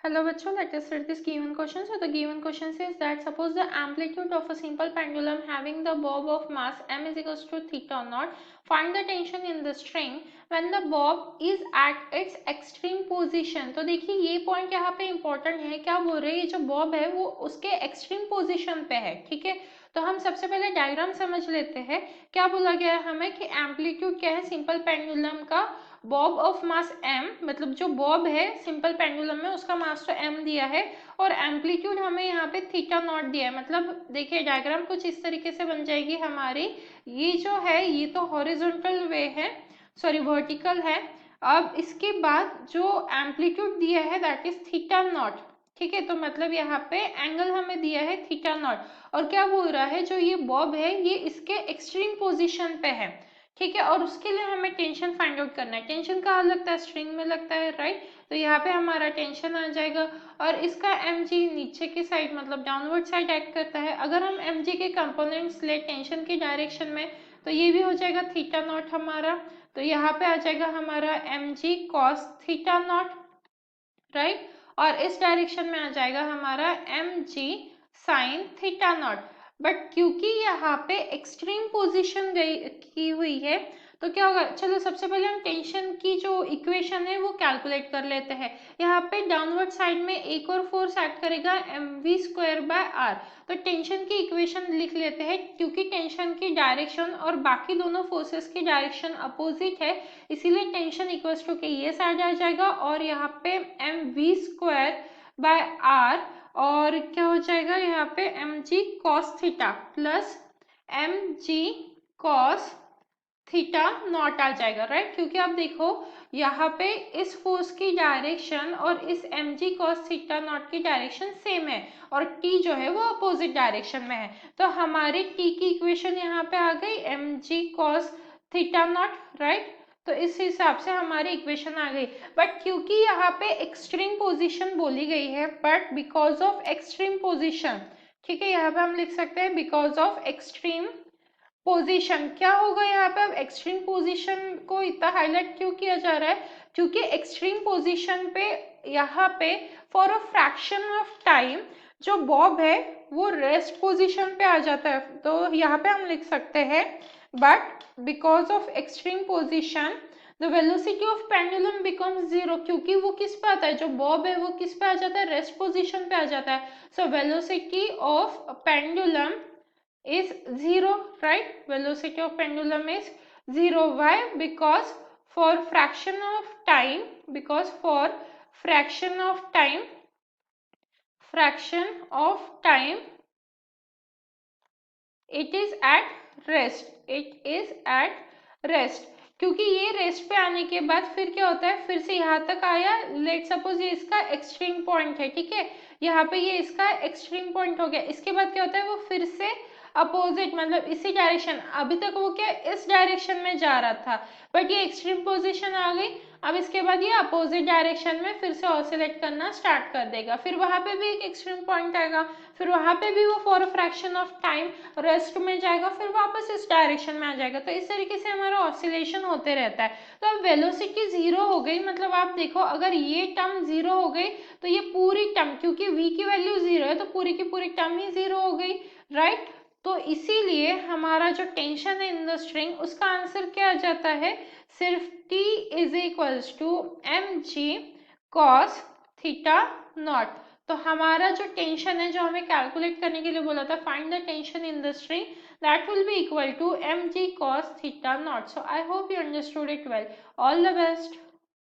Hello बच्चों, let us read this given question. So the given question says that suppose the amplitude of a simple pendulum having the bob of mass m is equals to theta naught. Find the tension in the string when the bob is at its extreme position. तो देखिए ये point यहाँ पे important है. क्या बोल रहे हैं, ये जो बॉब है वो उसके एक्सट्रीम पोजिशन पे है. ठीक है, तो हम सबसे पहले डायग्राम समझ लेते हैं. क्या बोला गया है हमें कि एम्पलीट्यूड क्या है सिंपल पेंडुलम का, बॉब ऑफ मास m, मतलब जो बॉब है सिंपल पेंडुलम में उसका मास तो m दिया है और एम्पलीट्यूड हमें यहाँ पे थीटा नॉट दिया है. मतलब देखिए डायग्राम कुछ इस तरीके से बन जाएगी हमारी. ये जो है ये तो हॉरिजॉन्टल वे है, सॉरी वर्टिकल है. अब इसके बाद जो एम्पलीट्यूड दिया है दैट इज थीटा नॉट. ठीक है, तो मतलब यहाँ पे एंगल हमें दिया है थीटा नॉट. और क्या बोल रहा है, जो ये बॉब है ये इसके एक्सट्रीम पोजिशन पे है. ठीक है, और उसके लिए हमें टेंशन फाइंड आउट करना है. टेंशन कहाँ लगता है, स्ट्रिंग में लगता है, राइट. तो यहाँ पे हमारा टेंशन आ जाएगा और इसका mg नीचे की साइड मतलब डाउनवर्ड साइड एक्ट करता है. अगर हम mg के कंपोनेंट्स ले टेंशन की डायरेक्शन में तो ये भी हो जाएगा थीटा नॉट हमारा. तो यहाँ पे आ जाएगा हमारा mg cos theta not, right. और इस डायरेक्शन में आ जाएगा हमारा mg sin theta naught. But क्योंकि यहाँ पे एक्सट्रीम पोजीशन गई की हुई है तो क्या होगा, चलो सबसे पहले हम टेंशन की जो इक्वेशन है वो कैलकुलेट कर लेते हैं. यहाँ पे डाउनवर्ड साइड में एक और फोर्स एक्ट करेगा mv²/r. तो टेंशन की इक्वेशन लिख लेते हैं. क्योंकि टेंशन की डायरेक्शन और बाकी दोनों फोर्सेस की डायरेक्शन अपोजिट है इसीलिए टेंशन इक्वल्स टू के ये साइड आ जाएगा और यहाँ पे mv²/r और क्या हो जाएगा यहाँ पे mg cos theta plus mg cos theta naught आ जाएगा, राइट. क्योंकि आप देखो यहाँ पे इस फोर्स की डायरेक्शन और इस mg cos थीटा नॉट की डायरेक्शन सेम है और t जो है वो अपोजिट डायरेक्शन में है. तो हमारी t की इक्वेशन यहाँ पे आ गई mg cos theta not, right. तो इस हिसाब से हमारी इक्वेशन आ गई. बट क्योंकि यहाँ पे एक्सट्रीम पोजीशन बोली गई है, but because of extreme position, ठीक है, यहाँ पे हम लिख सकते हैं बिकॉज ऑफ एक्सट्रीम पोजीशन. क्या होगा यहाँ पे, अब एक्सट्रीम पोजीशन को इतना हाईलाइट क्यों किया जा रहा है, क्योंकि एक्सट्रीम पोजीशन पे यहाँ पे for a fraction of time जो बॉब है वो रेस्ट पोजीशन पे आ जाता है. तो यहाँ पे हम लिख सकते हैं but because of extreme position the velocity of pendulum becomes zero. क्योंकि वो किस पे आता है, जो बॉब है वो किस पे आ जाता है, रेस्ट पोजीशन पे आ जाता है. So velocity of pendulum is 0, right. Velocity of pendulum is 0. Why? Because for fraction of time, because for fraction of time it is at rest, it is at rest. क्योंकि ये rest पे आने के बाद फिर क्या होता है, फिर से यहाँ तक आया. लेट सपोज ये इसका एक्सट्रीम पॉइंट है, ठीक है, यहाँ पे ये इसका एक्सट्रीम पॉइंट हो गया. इसके बाद क्या होता है, वो फिर से अपोजिट मतलब इसी डायरेक्शन, अभी तक वो क्या इस डायरेक्शन में जा रहा था बट ये एक्सट्रीम पोजीशन आ गई. अब इसके बाद ये अपोजिट डायरेक्शन में फिर से ऑसिलेट करना स्टार्ट कर देगा. फिर वहां पे भी एक एक्सट्रीम पॉइंट आएगा, फिर वहां पे भी वो for a fraction of time rest में जाएगा, फिर वापस इस डायरेक्शन में आ जाएगा. तो इस तरीके से हमारा ऑसिलेशन होते रहता है. तो अब वेलोसिटी जीरो हो गई, मतलब आप देखो अगर ये टर्म जीरो हो गई तो ये पूरी टर्म, क्योंकि v की वैल्यू जीरो है तो पूरी की पूरी टर्म ही जीरो हो गई, राइट. तो इसीलिए हमारा जो टेंशन है इन द स्ट्रिंग उसका आंसर क्या आ जाता है, सिर्फ T is equals to mg cos theta not. तो हमारा जो टेंशन है जो हमें कैलकुलेट करने के लिए बोला था, find the tension in the string, that will be equal to mg cos theta naught. So I hope you understood it well. All the best.